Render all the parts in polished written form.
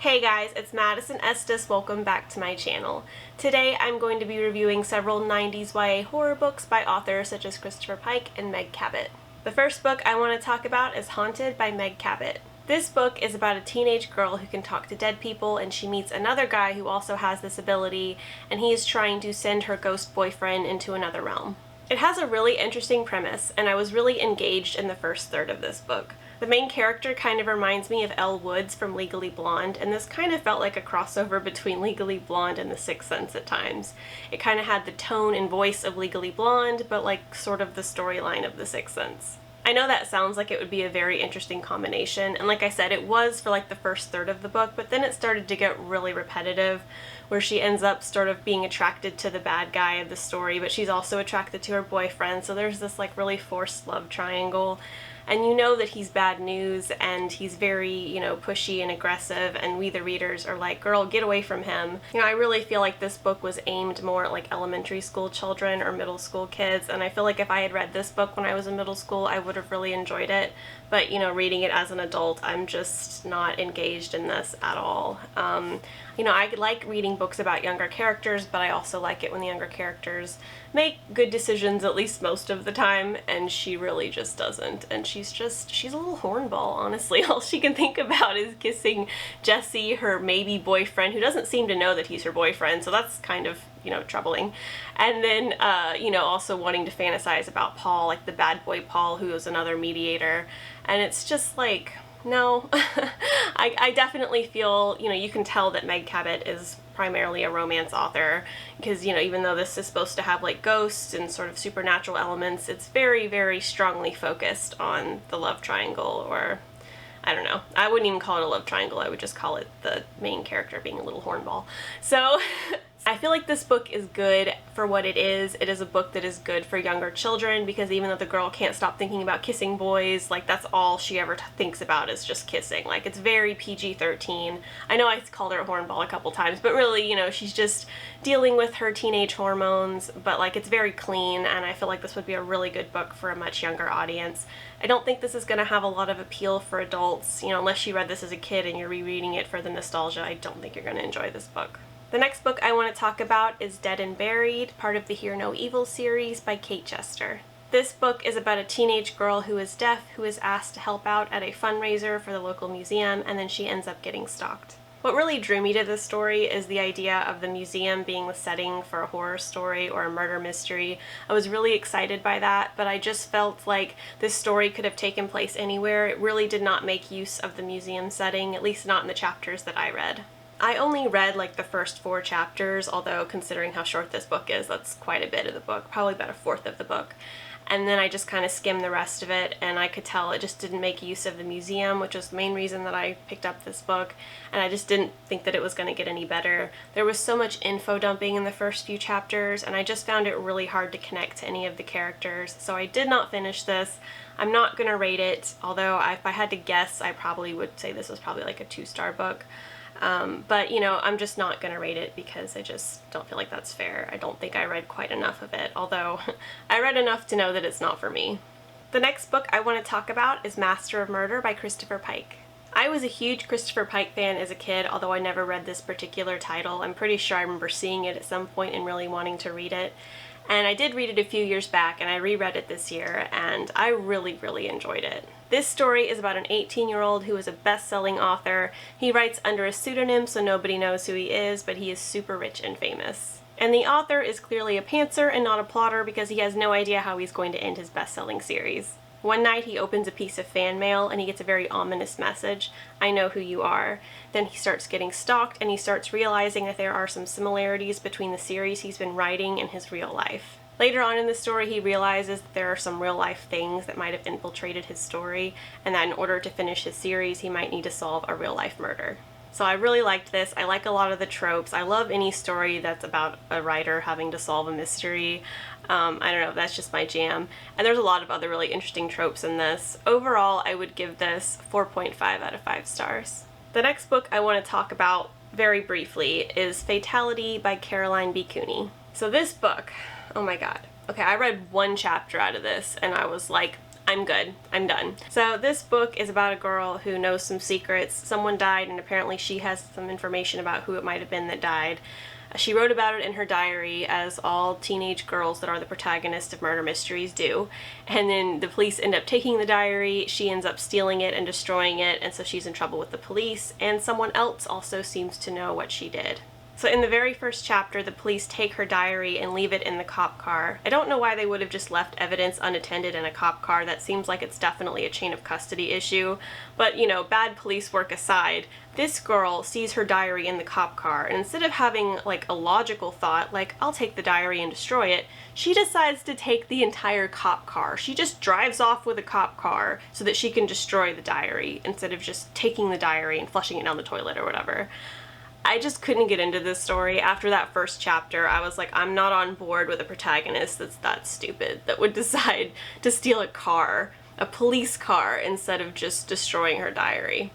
Hey guys, it's Madison Estes. Welcome back to my channel. Today I'm going to be reviewing several 90s YA horror books by authors such as Christopher Pike and Meg Cabot. The first book I want to talk about is Haunted by Meg Cabot. This book is about a teenage girl who can talk to dead people, and she meets another guy who also has this ability, and he is trying to send her ghost boyfriend into another realm. It has a really interesting premise, and I was really engaged in the first third of this book. The main character kind of reminds me of Elle Woods from Legally Blonde, and this kind of felt like a crossover between Legally Blonde and The Sixth Sense at times. It kind of had the tone and voice of Legally Blonde, but like sort of the storyline of The Sixth Sense. I know that sounds like it would be a very interesting combination, and like I said, it was for like the first third of the book, but then it started to get really repetitive, where she ends up sort of being attracted to the bad guy of the story, but she's also attracted to her boyfriend, so there's this like really forced love triangle. And you know that he's bad news, and he's very, pushy and aggressive, and we the readers are like, girl, get away from him. I really feel like this book was aimed more at like elementary school children or middle school kids, and I feel like if I had read this book when I was in middle school, I would have really enjoyed it. But, reading it as an adult, I'm just not engaged in this at all. I like reading books about younger characters, but I also like it when the younger characters make good decisions at least most of the time, and she really just doesn't. And she's a little hornball, honestly. All she can think about is kissing Jesse, her maybe boyfriend, who doesn't seem to know that he's her boyfriend, so that's kind of, troubling. And then, also wanting to fantasize about Paul, like the bad boy Paul, who is another mediator. And it's just like, no. I definitely feel, you can tell that Meg Cabot is primarily a romance author, because, even though this is supposed to have like ghosts and sort of supernatural elements, it's very, very strongly focused on the love triangle, or I don't know. I wouldn't even call it a love triangle. I would just call it the main character being a little hornball. So I feel like this book is good for what it is. It is a book that is good for younger children, because even though the girl can't stop thinking about kissing boys, like that's all she ever thinks about is just kissing. Like it's very PG-13. I know I called her a hornball a couple times, but really, she's just dealing with her teenage hormones, but like it's very clean, and I feel like this would be a really good book for a much younger audience. I don't think this is going to have a lot of appeal for adults, unless you read this as a kid and you're rereading it for the nostalgia. I don't think you're going to enjoy this book. The next book I want to talk about is Dead and Buried, part of the Hear No Evil series by Kate Chester. This book is about a teenage girl who is deaf, who is asked to help out at a fundraiser for the local museum, and then she ends up getting stalked. What really drew me to this story is the idea of the museum being the setting for a horror story or a murder mystery. I was really excited by that, but I just felt like this story could have taken place anywhere. It really did not make use of the museum setting, at least not in the chapters that I read. I only read like the first 4 chapters, although considering how short this book is, that's quite a bit of the book, probably about a fourth of the book. And then I just kind of skimmed the rest of it, and I could tell it just didn't make use of the museum, which was the main reason that I picked up this book, and I just didn't think that it was going to get any better. There was so much info dumping in the first few chapters, and I just found it really hard to connect to any of the characters, so I did not finish this. I'm not going to rate it, although if I had to guess, I probably would say this was probably like a 2-star book. But, I'm just not going to rate it because I just don't feel like that's fair. I don't think I read quite enough of it, although I read enough to know that it's not for me. The next book I want to talk about is Master of Murder by Christopher Pike. I was a huge Christopher Pike fan as a kid, although I never read this particular title. I'm pretty sure I remember seeing it at some point and really wanting to read it. And I did read it a few years back, and I reread it this year, and I really, really enjoyed it. This story is about an 18-year-old who is a best-selling author. He writes under a pseudonym, so nobody knows who he is, but he is super rich and famous. And the author is clearly a pantser and not a plotter, because he has no idea how he's going to end his best-selling series. One night he opens a piece of fan mail and he gets a very ominous message, "I know who you are." Then he starts getting stalked, and he starts realizing that there are some similarities between the series he's been writing and his real life. Later on in the story, he realizes that there are some real-life things that might have infiltrated his story, and that in order to finish his series, he might need to solve a real-life murder. So I really liked this. I like a lot of the tropes. I love any story that's about a writer having to solve a mystery. I don't know, that's just my jam. And there's a lot of other really interesting tropes in this. Overall, I would give this 4.5 out of 5 stars. The next book I want to talk about very briefly is Fatality by Caroline B. Cooney. So this book, oh my god. Okay, I read 1 chapter out of this and I was like, I'm good. I'm done. So this book is about a girl who knows some secrets. Someone died, and apparently she has some information about who it might have been that died. She wrote about it in her diary, as all teenage girls that are the protagonists of murder mysteries do. And then the police end up taking the diary, she ends up stealing it and destroying it, and so she's in trouble with the police, and someone else also seems to know what she did. So in the very first chapter, the police take her diary and leave it in the cop car. I don't know why they would have just left evidence unattended in a cop car. That seems like it's definitely a chain of custody issue. But, you know, bad police work aside, this girl sees her diary in the cop car, and instead of having, like, a logical thought, like, I'll take the diary and destroy it, she decides to take the entire cop car. She just drives off with a cop car so that she can destroy the diary, instead of just taking the diary and flushing it down the toilet or whatever. I just couldn't get into this story. After that first chapter, I was like, I'm not on board with a protagonist that's that stupid, that would decide to steal a car, a police car, instead of just destroying her diary.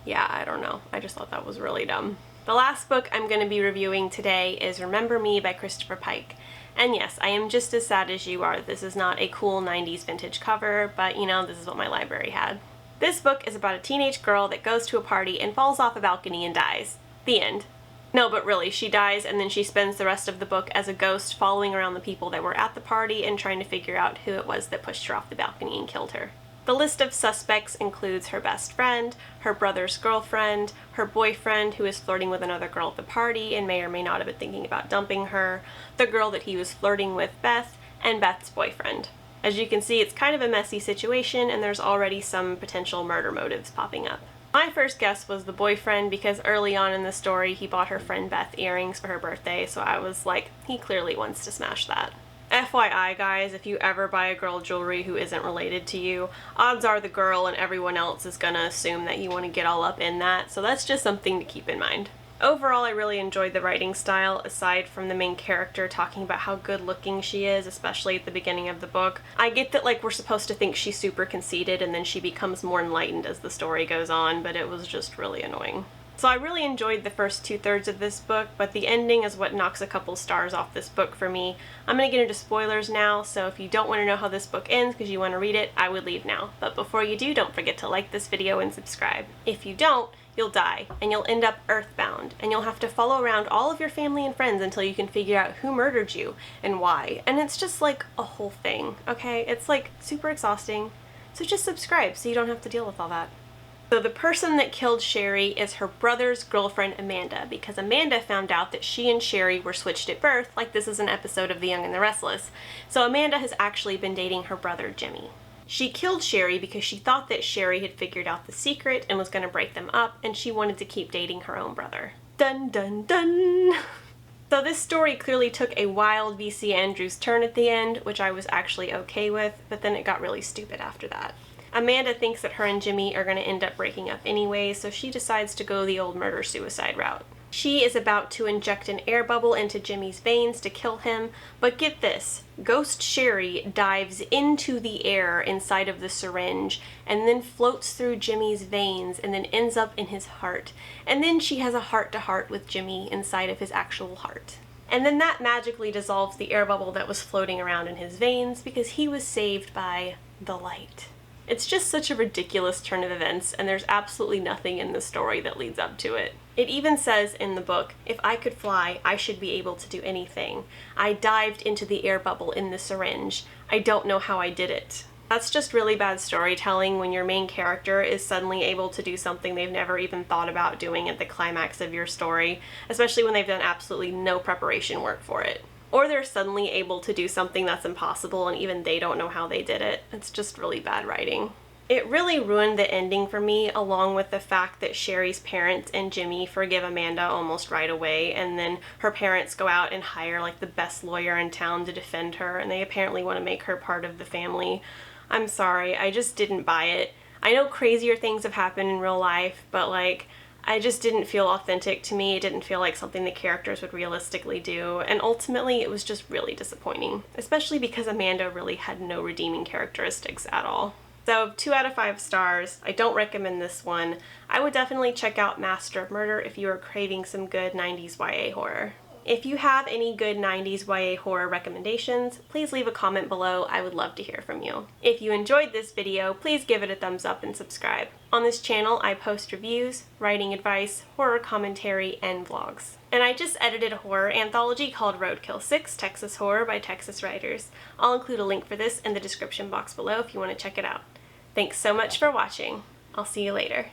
Yeah, I don't know. I just thought that was really dumb. The last book I'm going to be reviewing today is Remember Me by Christopher Pike. And yes, I am just as sad as you are that this is not a cool 90s vintage cover, but you know, this is what my library had. This book is about a teenage girl that goes to a party and falls off a balcony and dies. The end. No, but really, she dies, and then she spends the rest of the book as a ghost following around the people that were at the party and trying to figure out who it was that pushed her off the balcony and killed her. The list of suspects includes her best friend, her brother's girlfriend, her boyfriend who is flirting with another girl at the party and may or may not have been thinking about dumping her, the girl that he was flirting with, Beth, and Beth's boyfriend. As you can see, it's kind of a messy situation, and there's already some potential murder motives popping up. My first guess was the boyfriend, because early on in the story he bought her friend Beth earrings for her birthday, so I was like, he clearly wants to smash that. FYI guys, if you ever buy a girl jewelry who isn't related to you, odds are the girl and everyone else is gonna assume that you want to get all up in that, so that's just something to keep in mind. Overall, I really enjoyed the writing style, aside from the main character talking about how good looking she is, especially at the beginning of the book. I get that, like, we're supposed to think she's super conceited and then she becomes more enlightened as the story goes on, but it was just really annoying. So I really enjoyed the first 2/3 of this book, but the ending is what knocks a couple stars off this book for me. I'm gonna get into spoilers now, so if you don't want to know how this book ends because you want to read it, I would leave now. But before you do, don't forget to like this video and subscribe. If you don't, you'll die, and you'll end up earthbound, and you'll have to follow around all of your family and friends until you can figure out who murdered you and why. And it's just like a whole thing, okay? It's like super exhausting. So just subscribe so you don't have to deal with all that. So the person that killed Sherry is her brother's girlfriend Amanda, because Amanda found out that she and Sherry were switched at birth, like this is an episode of The Young and the Restless. So Amanda has actually been dating her brother Jimmy. She killed Sherry because she thought that Sherry had figured out the secret and was going to break them up, and she wanted to keep dating her own brother. Dun dun dun! So this story clearly took a wild V.C. Andrews turn at the end, which I was actually okay with, but then it got really stupid after that. Amanda thinks that her and Jimmy are going to end up breaking up anyway, so she decides to go the old murder-suicide route. She is about to inject an air bubble into Jimmy's veins to kill him, but get this, Ghost Sherry dives into the air inside of the syringe and then floats through Jimmy's veins and then ends up in his heart. And then she has a heart-to-heart with Jimmy inside of his actual heart. And then that magically dissolves the air bubble that was floating around in his veins because he was saved by the light. It's just such a ridiculous turn of events, and there's absolutely nothing in the story that leads up to it. It even says in the book, if I could fly, I should be able to do anything. I dived into the air bubble in the syringe. I don't know how I did it. That's just really bad storytelling when your main character is suddenly able to do something they've never even thought about doing at the climax of your story, especially when they've done absolutely no preparation work for it. Or they're suddenly able to do something that's impossible and even they don't know how they did it. It's just really bad writing. It really ruined the ending for me, along with the fact that Sherry's parents and Jimmy forgive Amanda almost right away, and then her parents go out and hire like the best lawyer in town to defend her, and they apparently want to make her part of the family. I'm sorry, I just didn't buy it. I know crazier things have happened in real life, but like, I just didn't feel authentic to me. It didn't feel like something the characters would realistically do, and ultimately it was just really disappointing, especially because Amanda really had no redeeming characteristics at all. So 2 out of 5 stars. I don't recommend this one. I would definitely check out Master of Murder if you are craving some good 90s YA horror. If you have any good 90s YA horror recommendations, please leave a comment below. I would love to hear from you. If you enjoyed this video, please give it a thumbs up and subscribe. On this channel, I post reviews, writing advice, horror commentary, and vlogs. And I just edited a horror anthology called Roadkill 6, Texas Horror by Texas writers. I'll include a link for this in the description box below if you want to check it out. Thanks so much for watching. I'll see you later.